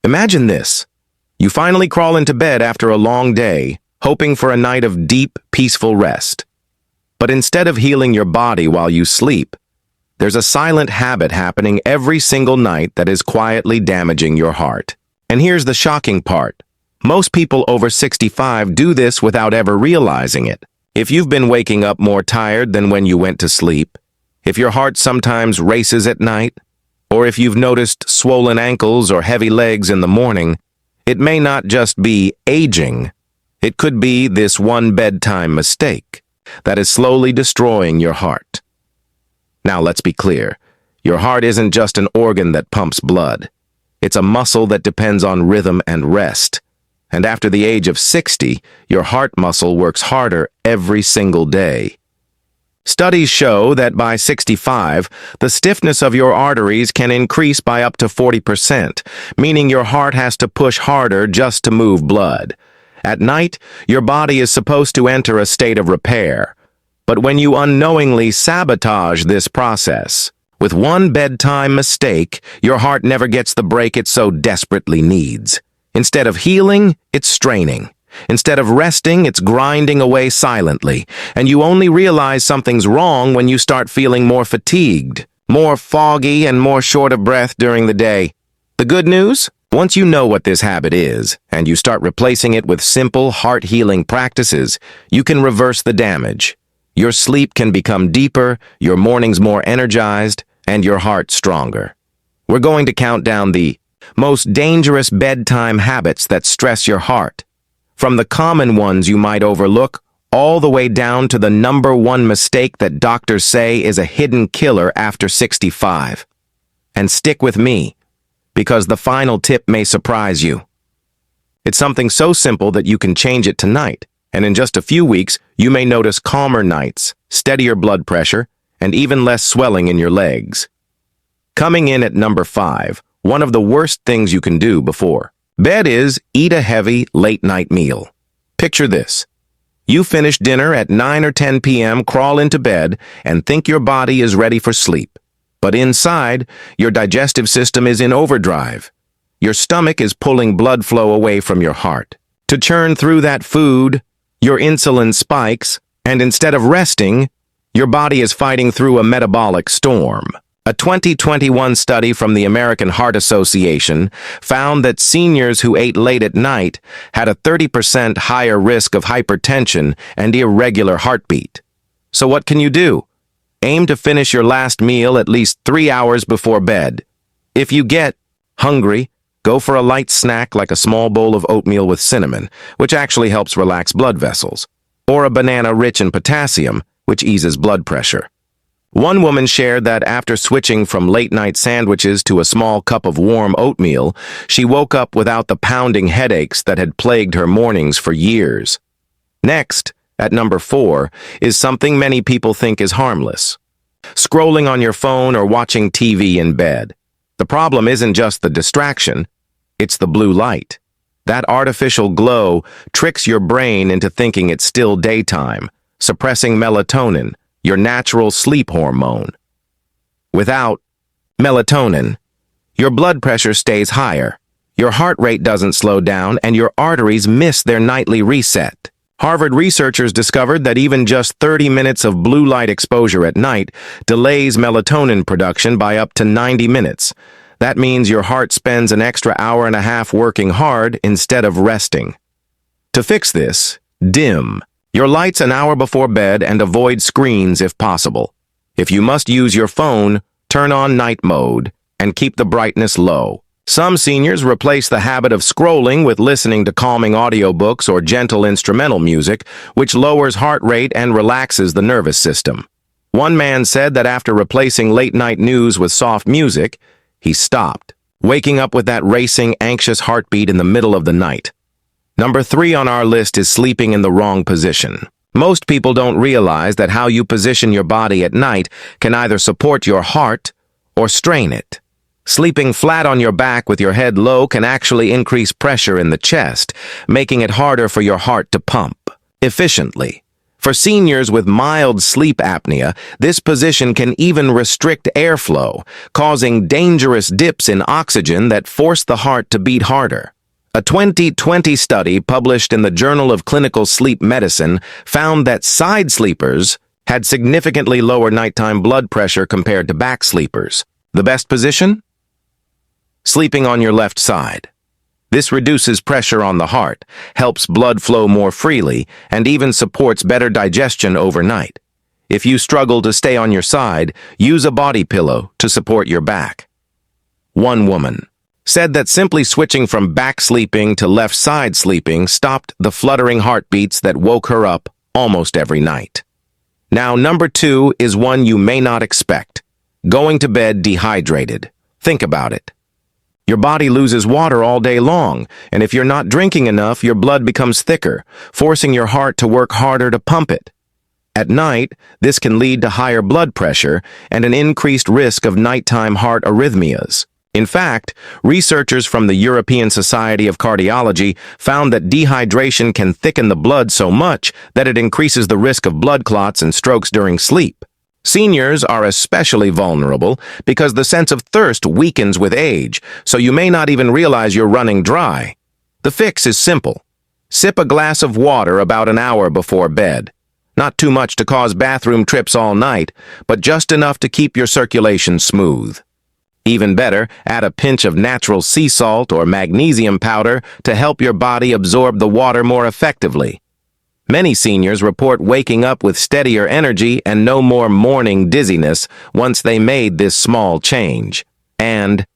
Imagine this. You finally crawl into bed after a long day, hoping for a night of deep, peaceful rest. But instead of healing your body while you sleep, there's a silent habit happening every single night that is quietly damaging your heart. And here's the shocking part. Most people over 65 do this without ever realizing it. If you've been waking up more tired than when you went to sleep, if your heart sometimes races at night, or if you've noticed swollen ankles or heavy legs in the morning, it may not just be aging. It could be this one bedtime mistake that is slowly destroying your heart. Now let's be clear. Your heart isn't just an organ that pumps blood. It's a muscle that depends on rhythm and rest. And after the age of 60, your heart muscle works harder every single day. Studies show that by 65, the stiffness of your arteries can increase by up to 40%, meaning your heart has to push harder just to move blood. At night, your body is supposed to enter a state of repair. But when you unknowingly sabotage this process, with one bedtime mistake, your heart never gets the break it so desperately needs. Instead of healing, it's straining. Instead of resting, it's grinding away silently, and you only realize something's wrong when you start feeling more fatigued, more foggy, and more short of breath during the day. The good news? Once you know what this habit is, and you start replacing it with simple, heart-healing practices, you can reverse the damage. Your sleep can become deeper, your mornings more energized, and your heart stronger. We're going to count down the most dangerous bedtime habits that stress your heart. From the common ones you might overlook, all the way down to the number one mistake that doctors say is a hidden killer after 65. And stick with me, because the final tip may surprise you. It's something so simple that you can change it tonight, and in just a few weeks, you may notice calmer nights, steadier blood pressure, and even less swelling in your legs. Coming in at number 5, one of the worst things you can do before bed is eat a heavy, late-night meal. Picture this. You finish dinner at 9 or 10 p.m., crawl into bed, and think your body is ready for sleep. But inside, your digestive system is in overdrive. Your stomach is pulling blood flow away from your heart. To churn through that food, your insulin spikes, and instead of resting, your body is fighting through a metabolic storm. A 2021 study from the American Heart Association found that seniors who ate late at night had a 30% higher risk of hypertension and irregular heartbeat. So what can you do? Aim to finish your last meal at least 3 hours before bed. If you get hungry, go for a light snack like a small bowl of oatmeal with cinnamon, which actually helps relax blood vessels, or a banana rich in potassium, which eases blood pressure. One woman shared that after switching from late-night sandwiches to a small cup of warm oatmeal, she woke up without the pounding headaches that had plagued her mornings for years. Next, at number 4, is something many people think is harmless. Scrolling on your phone or watching TV in bed. The problem isn't just the distraction, it's the blue light. That artificial glow tricks your brain into thinking it's still daytime, suppressing melatonin, your natural sleep hormone. Without melatonin, your blood pressure stays higher, your heart rate doesn't slow down, and your arteries miss their nightly reset. Harvard researchers discovered that even just 30 minutes of blue light exposure at night delays melatonin production by up to 90 minutes. That means your heart spends an extra hour and a half working hard instead of resting. To fix this, dim your lights an hour before bed and avoid screens if possible. If you must use your phone, turn on night mode and keep the brightness low. Some seniors replace the habit of scrolling with listening to calming audiobooks or gentle instrumental music, which lowers heart rate and relaxes the nervous system. One man said that after replacing late-night news with soft music, he stopped, waking up with that racing, anxious heartbeat in the middle of the night. Number 3 on our list is sleeping in the wrong position. Most people don't realize that how you position your body at night can either support your heart or strain it. Sleeping flat on your back with your head low can actually increase pressure in the chest, making it harder for your heart to pump efficiently. For seniors with mild sleep apnea, this position can even restrict airflow, causing dangerous dips in oxygen that force the heart to beat harder. A 2020 study published in the Journal of Clinical Sleep Medicine found that side sleepers had significantly lower nighttime blood pressure compared to back sleepers. The best position? Sleeping on your left side. This reduces pressure on the heart, helps blood flow more freely, and even supports better digestion overnight. If you struggle to stay on your side, use a body pillow to support your back. One woman said that simply switching from back sleeping to left side sleeping stopped the fluttering heartbeats that woke her up almost every night. Now, number 2 is one you may not expect. Going to bed dehydrated. Think about it. Your body loses water all day long, and if you're not drinking enough, your blood becomes thicker, forcing your heart to work harder to pump it. At night, this can lead to higher blood pressure and an increased risk of nighttime heart arrhythmias. In fact, researchers from the European Society of Cardiology found that dehydration can thicken the blood so much that it increases the risk of blood clots and strokes during sleep. Seniors are especially vulnerable because the sense of thirst weakens with age, so you may not even realize you're running dry. The fix is simple. Sip a glass of water about an hour before bed. Not too much to cause bathroom trips all night, but just enough to keep your circulation smooth. Even better, add a pinch of natural sea salt or magnesium powder to help your body absorb the water more effectively. Many seniors report waking up with steadier energy and no more morning dizziness once they made this small change. And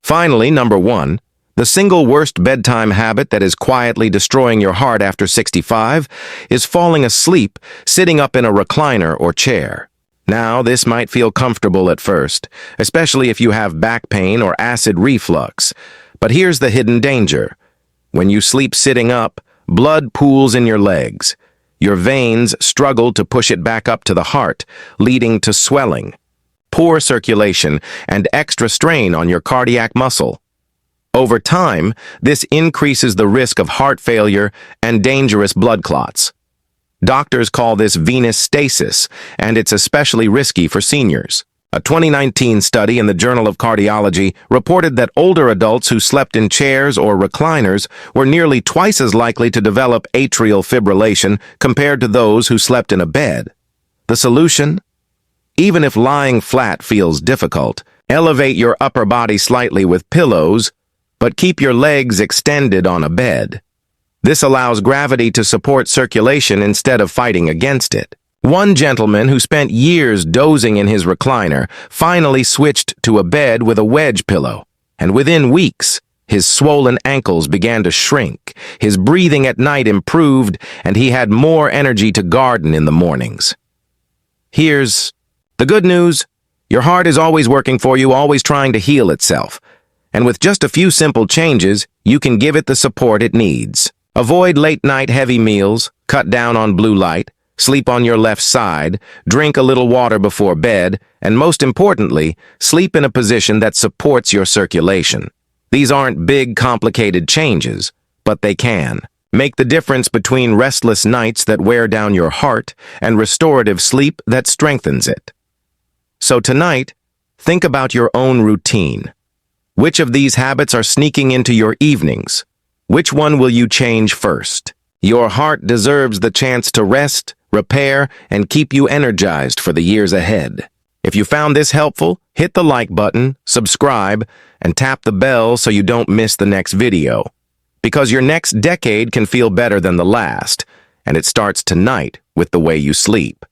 finally, number 1, the single worst bedtime habit that is quietly destroying your heart after 65 is falling asleep sitting up in a recliner or chair. Now, this might feel comfortable at first, especially if you have back pain or acid reflux. But here's the hidden danger. When you sleep sitting up, blood pools in your legs. Your veins struggle to push it back up to the heart, leading to swelling, poor circulation, and extra strain on your cardiac muscle. Over time, this increases the risk of heart failure and dangerous blood clots. Doctors call this venous stasis, and it's especially risky for seniors. A 2019 study in the Journal of Cardiology reported that older adults who slept in chairs or recliners were nearly twice as likely to develop atrial fibrillation compared to those who slept in a bed. The solution? Even if lying flat feels difficult, elevate your upper body slightly with pillows, but keep your legs extended on a bed. This allows gravity to support circulation instead of fighting against it. One gentleman who spent years dozing in his recliner finally switched to a bed with a wedge pillow, and within weeks, his swollen ankles began to shrink, his breathing at night improved, and he had more energy to garden in the mornings. Here's the good news. Your heart is always working for you, always trying to heal itself. And with just a few simple changes, you can give it the support it needs. Avoid late-night heavy meals, cut down on blue light, sleep on your left side, drink a little water before bed, and most importantly, sleep in a position that supports your circulation. These aren't big, complicated changes, but they can make the difference between restless nights that wear down your heart and restorative sleep that strengthens it. So tonight, think about your own routine. Which of these habits are sneaking into your evenings? Which one will you change first? Your heart deserves the chance to rest, repair, and keep you energized for the years ahead. If you found this helpful, hit the like button, subscribe, and tap the bell so you don't miss the next video. Because your next decade can feel better than the last, and it starts tonight with the way you sleep.